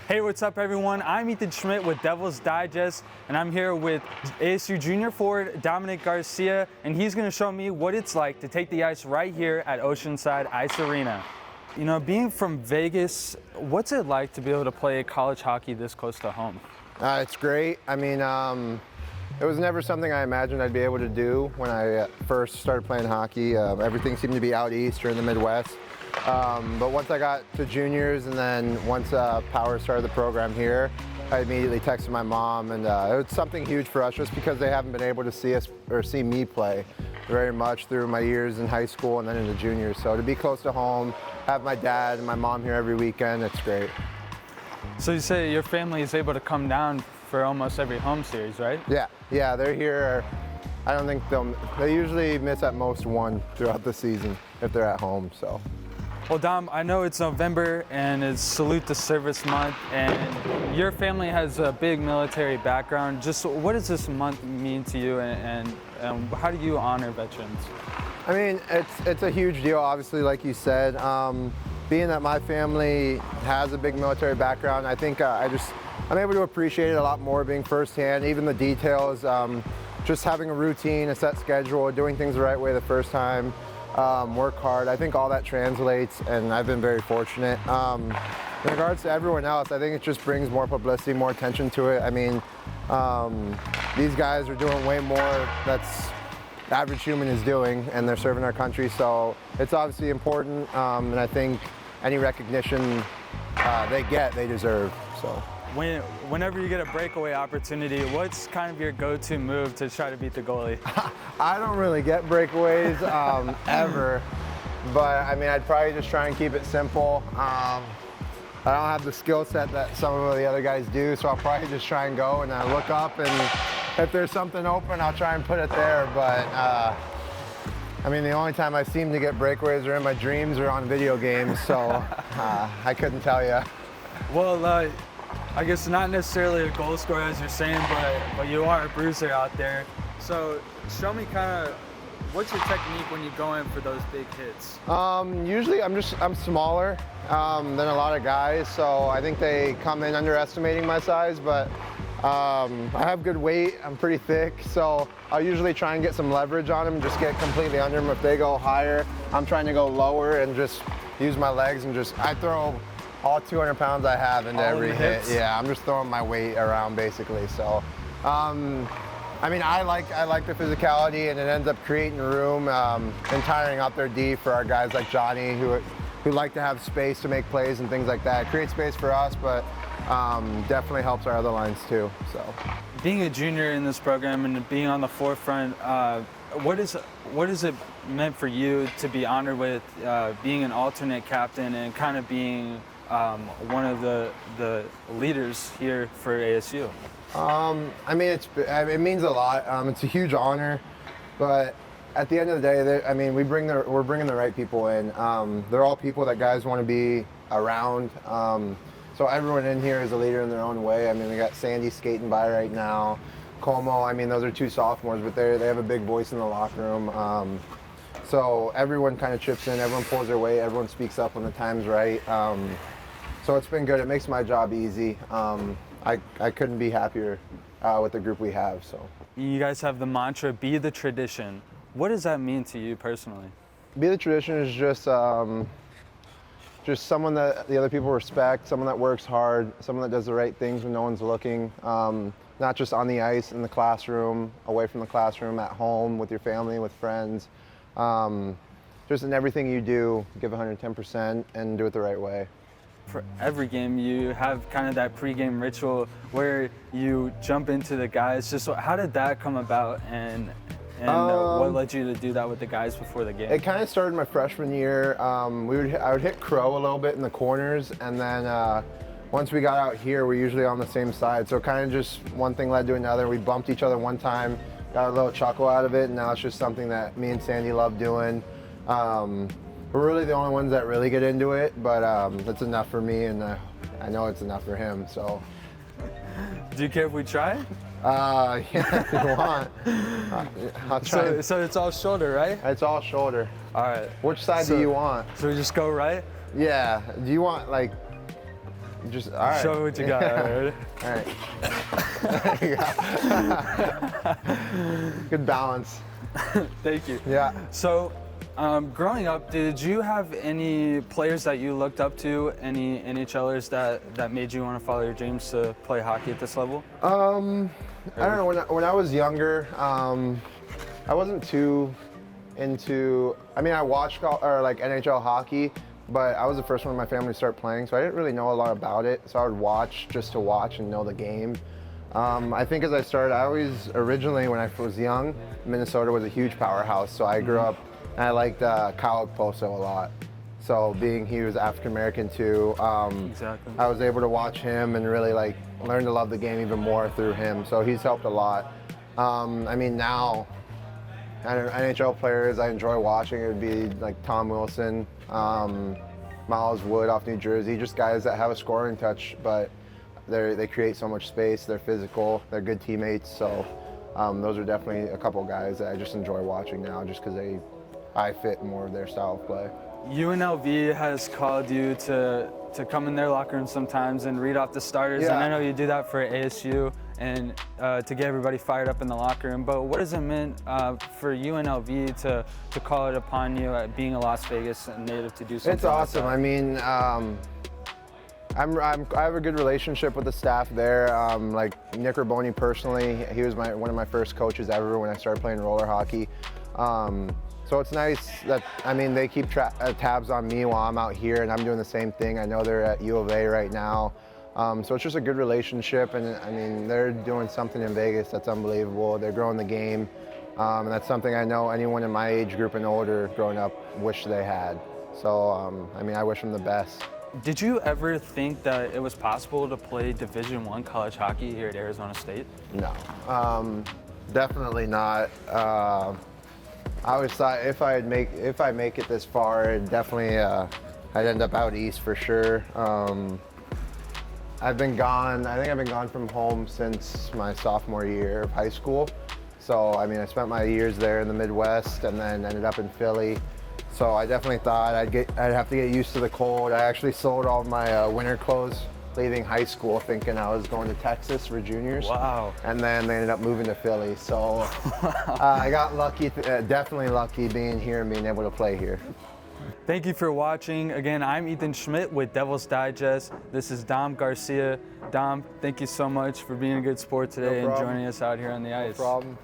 Hey, what's up everyone? I'm Ethan Schmidt with Devil's Digest, and I'm here with ASU junior forward Dominic Garcia, and he's gonna show me what it's like to take the ice right here at Oceanside Ice Arena. You know, being from Vegas, what's it like to be able to play college hockey this close to home? It's great. I mean, it was never something I imagined I'd be able to do when I first started playing hockey. Everything seemed to be out east or in the Midwest. But once I got to juniors and then once Power started the program here, I immediately texted my mom, and it was something huge for us just because they haven't been able to see us or see me play very much through my years in high school and then into juniors. So to be close to home, have my dad and my mom here every weekend, it's great. So you say your family is able to come down for almost every home series, right? Yeah, they're here. I don't think they usually miss at most one throughout the season if they're at home, so. Well, Dom, I know it's November and it's Salute the Service Month, and your family has a big military background. Just what does this month mean to you, and how do you honor veterans? I mean, it's a huge deal, obviously, like you said. Being that my family has a big military background, I think I'm able to appreciate it a lot more being firsthand, even the details, just having a routine, a set schedule, doing things the right way the first time. Work hard. I think all that translates, and I've been very fortunate. In regards to everyone else, I think it just brings more publicity, more attention to it. I mean, these guys are doing way more that's the average human is doing, and they're serving our country, so it's obviously important, and I think any recognition they get, they deserve. So. Whenever you get a breakaway opportunity, what's kind of your go-to move to try to beat the goalie? I don't really get breakaways ever, but I mean, I'd probably just try and keep it simple. I don't have the skill set that some of the other guys do, so I'll probably just try and go and look up, and if there's something open, I'll try and put it there. But I mean, the only time I seem to get breakaways are in my dreams or on video games, so I couldn't tell you. Well, I guess not necessarily a goal scorer as you're saying, but you are a bruiser out there. So show me kind of what's your technique when you go in for those big hits? Usually I'm smaller than a lot of guys, so I think they come in underestimating my size, but I have good weight, I'm pretty thick, so I'll usually try and get some leverage on them, just get completely under them. If they go higher, I'm trying to go lower and just use my legs and I throw all 200 pounds I have into every hit. Yeah, I'm just throwing my weight around basically. So, I mean, I like the physicality, and it ends up creating room and tiring out their D for our guys like Johnny, who like to have space to make plays and things like that. It creates space for us, but definitely helps our other lines too. So, being a junior in this program and being on the forefront, what is it meant for you to be honored with being an alternate captain and kind of being one of the leaders here for ASU? I mean, it means a lot. It's a huge honor, but at the end of the day, I mean, we're bringing the right people in. They're all people that guys want to be around. So everyone in here is a leader in their own way. I mean, we got Sandy skating by right now, Como. I mean, those are two sophomores, but they have a big voice in the locker room. So everyone kind of chips in. Everyone pulls their weight. Everyone speaks up when the time's right. So it's been good. It makes my job easy. I couldn't be happier with the group we have. So you guys have the mantra, be the tradition. What does that mean to you personally? Be the tradition is just someone that the other people respect, someone that works hard, someone that does the right things when no one's looking, not just on the ice, in the classroom, away from the classroom, at home, with your family, with friends. Just in everything you do, give 110% and do it the right way. For every game, you have kind of that pregame ritual where you jump into the guys. Just how did that come about, and what led you to do that with the guys before the game? It kind of started my freshman year. I would hit Crow a little bit in the corners, and then once we got out here, we're usually on the same side. So kind of just one thing led to another. We bumped each other one time, got a little chuckle out of it, and now it's just something that me and Sandy love doing. We're really the only ones that really get into it, but that's enough for me, and I know it's enough for him, so. Do you care if we try? Yeah, if you want. I'll try. So it's all shoulder, right? It's all shoulder. All right. Which side do you want? So we just go right? Yeah. Do you want, like, Just, all right. Show what you got. All right. All right. Good balance. Thank you. Yeah. So, growing up, did you have any players that you looked up to, any NHLers that made you want to follow your dreams to play hockey at this level? I don't know. When I was younger, I wasn't too into. I mean, I watched like NHL hockey, but I was the first one in my family to start playing, so I didn't really know a lot about it. So I would watch just to watch and know the game. I think as I started, originally when I was young, Minnesota was a huge powerhouse, so I grew up and I liked Kyle Okposo a lot. So being he was African American too, Exactly. I was able to watch him and really like learn to love the game even more through him. So he's helped a lot. I mean now, NHL players I enjoy watching, it would be like Tom Wilson, Miles Wood off New Jersey, just guys that have a scoring touch, but they create so much space, they're physical, they're good teammates, so those are definitely a couple guys that I just enjoy watching now just because I fit more of their style of play. UNLV has called you to come in their locker room sometimes and read off the starters, Yeah. and I know you do that for ASU and to get everybody fired up in the locker room, but what does it mean for UNLV to call it upon you at being a Las Vegas native to do something It's awesome. like that? I mean, I have a good relationship with the staff there. Like Nick Riboni personally, he was one of my first coaches ever when I started playing roller hockey. So it's nice that, I mean, they keep tabs on me while I'm out here and I'm doing the same thing. I know they're at U of A right now. So it's just a good relationship, and I mean, they're doing something in Vegas that's unbelievable. They're growing the game, and that's something I know anyone in my age group and older growing up wish they had. So, I mean, I wish them the best. Did you ever think that it was possible to play Division I college hockey here at Arizona State? No, definitely not. I always thought if I make it this far, I'd definitely I'd end up out east for sure. I've been gone. I think I've been gone from home since my sophomore year of high school. So I mean, I spent my years there in the Midwest and then ended up in Philly. So I definitely thought I'd have to get used to the cold. I actually sold all my winter clothes leaving high school, thinking I was going to Texas for juniors. Wow. And then they ended up moving to Philly. So I got lucky, definitely lucky being here and being able to play here. Thank you for watching. Again, I'm Ethan Schmidt with Devil's Digest. This is Dom Garcia. Dom, thank you so much for being a good sport today and joining us out here on the ice. No problem.